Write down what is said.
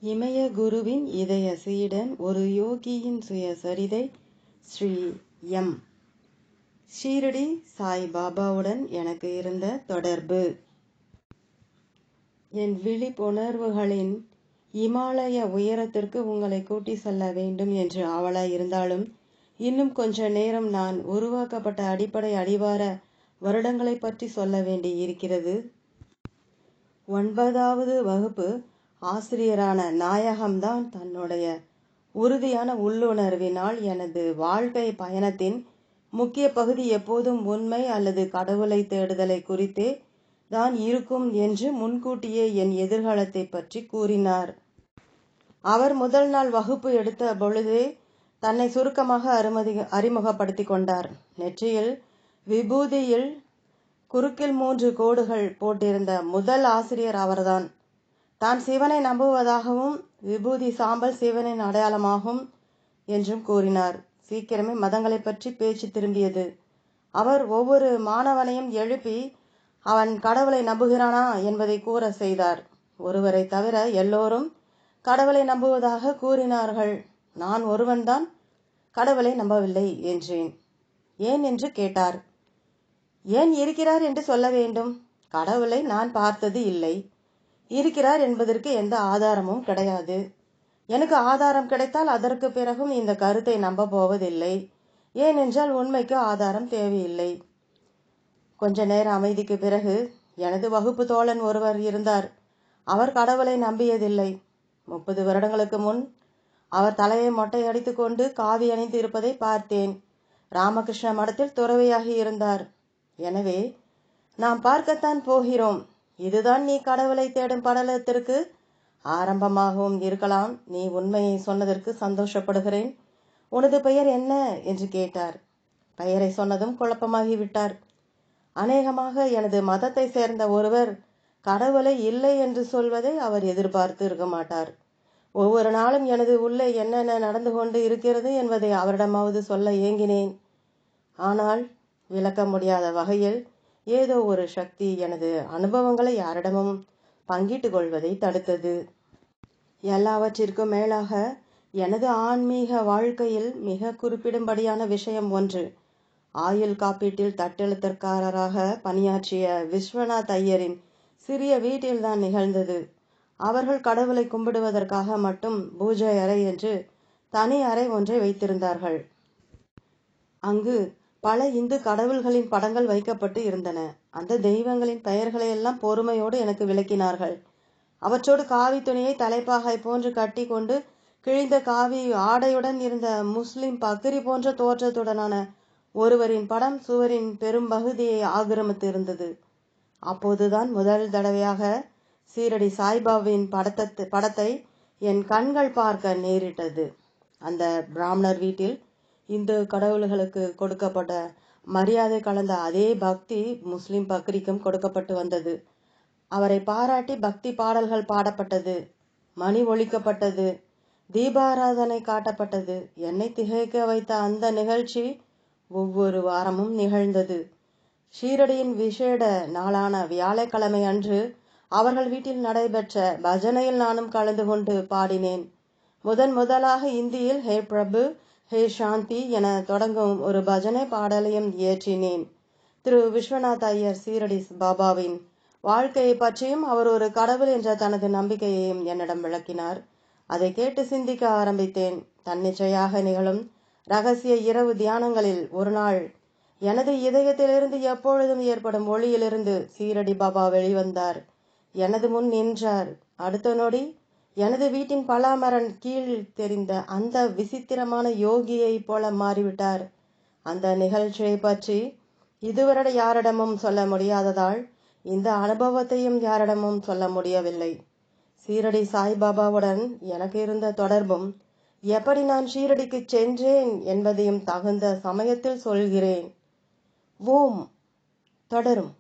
இமய குருவின் இதய சீடன் ஒரு யோகியின் சுயசரிதை. ஸ்ரீ எம். ஷீரடி சாய் பாபாவுடன் எனக்கு இருந்த தொடர்பு. என் விழிப்புணர்வுகளின் இமாலய உயரத்திற்கு உங்களை கூட்டி செல்ல வேண்டும் என்று ஆவலாய் இருந்தாலும் இன்னும் கொஞ்ச நேரம் நான் உருவாக்கப்பட்ட அடிப்படை அடிவார வருடங்களை பற்றி சொல்ல வேண்டி இருக்கிறது. 9வது வகுப்பு ஆசிரியரான நாயகம்தான் தன்னுடைய உறுதியான உள்ளுணர்வினால் எனது வாழ்க்கை பயணத்தின் முக்கிய பகுதி எப்போதும் உண்மை அல்லது கடவுளை தேடுதலை குறித்தே தான் இருக்கும் என்று முன்கூட்டியே என் எதிர்காலத்தை பற்றி கூறினார். அவர் முதல் நாள் வகுப்பு எடுத்த பொழுதே தன்னை சுருக்கமாக அறிமுகப்படுத்தி கொண்டார். நெற்றியில் விபூதியில் குறுக்கில் 3 கோடுகள் போட்டிருந்த முதல் ஆசிரியர் அவர்தான். தான் சிவனை நம்புவதாகவும் விபூதி சாம்பல் சிவனின் அடையாளமாகும் என்றும் கூறினார். சீக்கிரமே மதங்களை பற்றி பேச்சு திரும்பியது. அவர் ஒவ்வொரு மாணவனையும் எழுப்பி அவன் கடவுளை நம்புகிறானா என்பதை கூற செய்தார். ஒருவரை தவிர எல்லோரும் கடவுளை நம்புவதாக கூறினார்கள். நான் ஒருவன்தான் கடவுளை நம்பவில்லை என்றேன். ஏன் என்று கேட்டார். ஏன் இருக்கிறார் என்று சொல்ல வேண்டும்? கடவுளை நான் பார்த்தது இல்லை. இருக்கிறார் என்பதற்கு எந்த ஆதாரமும் கிடையாது. எனக்கு ஆதாரம் கிடைத்தால் அதற்கு பிறகும் இந்த கருத்தை நம்ப போவதில்லை. ஏனென்றால் உண்மைக்கு ஆதாரம் தேவையில்லை. கொஞ்ச நேர அமைதிக்கு பிறகு எனது வகுப்பு தோழன் ஒருவர் இருந்தார். அவர் கடவுளை நம்பியதில்லை. 30 வருடங்களுக்கு முன் அவர் தலையை மொட்டையடித்து கொண்டு காவி அணிந்து இருப்பதை பார்த்தேன். ராமகிருஷ்ண மடத்தில் துறவியாகி இருந்தார். எனவே நாம் பார்க்கத்தான் போகிறோம். இதுதான் நீ கடவுளை தேடும் படலத்திற்கு ஆரம்பமாகவும் இருக்கலாம். நீ உண்மையை சொன்னதற்கு சந்தோஷப்படுகிறேன். உனது பெயர் என்ன என்று கேட்டார். பெயரை சொன்னதும் குழப்பமாகிவிட்டார். அநேகமாக எனது மதத்தை சேர்ந்த ஒருவர் கடவுளை இல்லை என்று சொல்வதை அவர் எதிர்பார்த்து இருக்க மாட்டார். ஒவ்வொரு நாளும் எனது உள்ளே என்னென்ன நடந்து கொண்டு இருக்கிறது என்பதை அவரிடமாவது சொல்ல ஏங்கினேன். ஆனால் விளக்க முடியாத வகையில் ஏதோ ஒரு சக்தி எனது அனுபவங்களை யாரிடமும் பங்கிட்டு கொள்வதை தடுத்தது. எல்லாவற்றிற்கும் மேலாக எனது ஆன்மீக வாழ்க்கையில் மிக குறிப்பிடும்படியான விஷயம் ஒன்று ஆயுள் காப்பீட்டில் தட்டெழுத்தற்காரராக பணியாற்றிய விஸ்வநாத் ஐயரின் சிறிய வீட்டில்தான் நிகழ்ந்தது. அவர்கள் கடவுளை கும்பிடுவதற்காக மட்டும் பூஜை அறை என்று தனி அறை ஒன்றை வைத்திருந்தார்கள். அங்கு பல இந்து கடவுள்களின் படங்கள் வைக்கப்பட்டு இருந்தன. அந்த தெய்வங்களின் பெயர்களை எல்லாம் பொறுமையோடு எனக்கு விளக்கினார்கள். அவற்றோடு காவி துணியை தலைப்பாகை போன்று கட்டி கொண்டு கிழிந்த காவி ஆடையுடன் இருந்த முஸ்லிம் பக்ரி போன்ற தோற்றத்துடனான ஒருவரின் படம் சுவரின் பெரும்பகுதியை ஆக்கிரமித்து இருந்தது. அப்போதுதான் முதல் தடவையாக சீரடி சாய்பாபாவின் படத்தை என் கண்கள் பார்க்க நேரிட்டது. அந்த பிராமணர் வீட்டில் இந்து கடவுள்களுக்கு கொடுக்கப்பட்ட மரியாதை கலந்த அதே பக்தி முஸ்லிம் பக்ரிக்கும் கொடுக்கப்பட்டு வந்தது. அவரை பாராட்டி பக்தி பாடல்கள் பாடப்பட்டது, மணி ஒலிக்கப்பட்டது, தீபாராதனை காட்டப்பட்டது. என்னை திகைக்க வைத்த அந்த நிகழ்ச்சி ஒவ்வொரு வாரமும் நிகழ்ந்தது. ஷீரடியின் விசேட நாளான வியாழக்கிழமை அன்று அவர்கள் வீட்டில் நடைபெற்ற பஜனையில் நானும் கலந்து கொண்டு பாடினேன். முதலாக இந்தியில் ஹே பிரபு ஹே சாந்தி என தொடங்கும் ஒரு பஜனை பாடலையும் இயற்றினேன். திரு விஸ்வநாத் ஐயர் சீரடி பாபாவின் வாழ்க்கையை பற்றியும் அவர் ஒரு கடவுள் என்ற தனது நம்பிக்கையையும் என்னிடம் விளக்கினார். அதை கேட்டு சிந்திக்க ஆரம்பித்தேன். தன்னிச்சையாக நிகழும் ரகசிய இரவு தியானங்களில் ஒரு நாள் எனது இதயத்திலிருந்து எப்பொழுதும் ஏற்படும் ஒளியிலிருந்து சீரடி பாபா வெளிவந்தார். எனது முன் நின்றார். அடுத்த நொடி எனது வீட்டின் பலாமரன் கீழ் தெரிந்த அந்த விசித்திரமான யோகியை போல மாறிவிட்டார். அந்த நிகழ்ச்சியை பற்றி இதுவரை யாரிடமும் சொல்ல முடியாததால் இந்த அனுபவத்தையும் யாரிடமும் சொல்ல முடியவில்லை. சீரடி சாய்பாபாவுடன் எனக்கு இருந்த தொடர்பும் எப்படி நான் ஷீரடிக்கு சென்றேன் என்பதையும் தகுந்த சமயத்தில் சொல்கிறேன். ஓம் தொடரும்.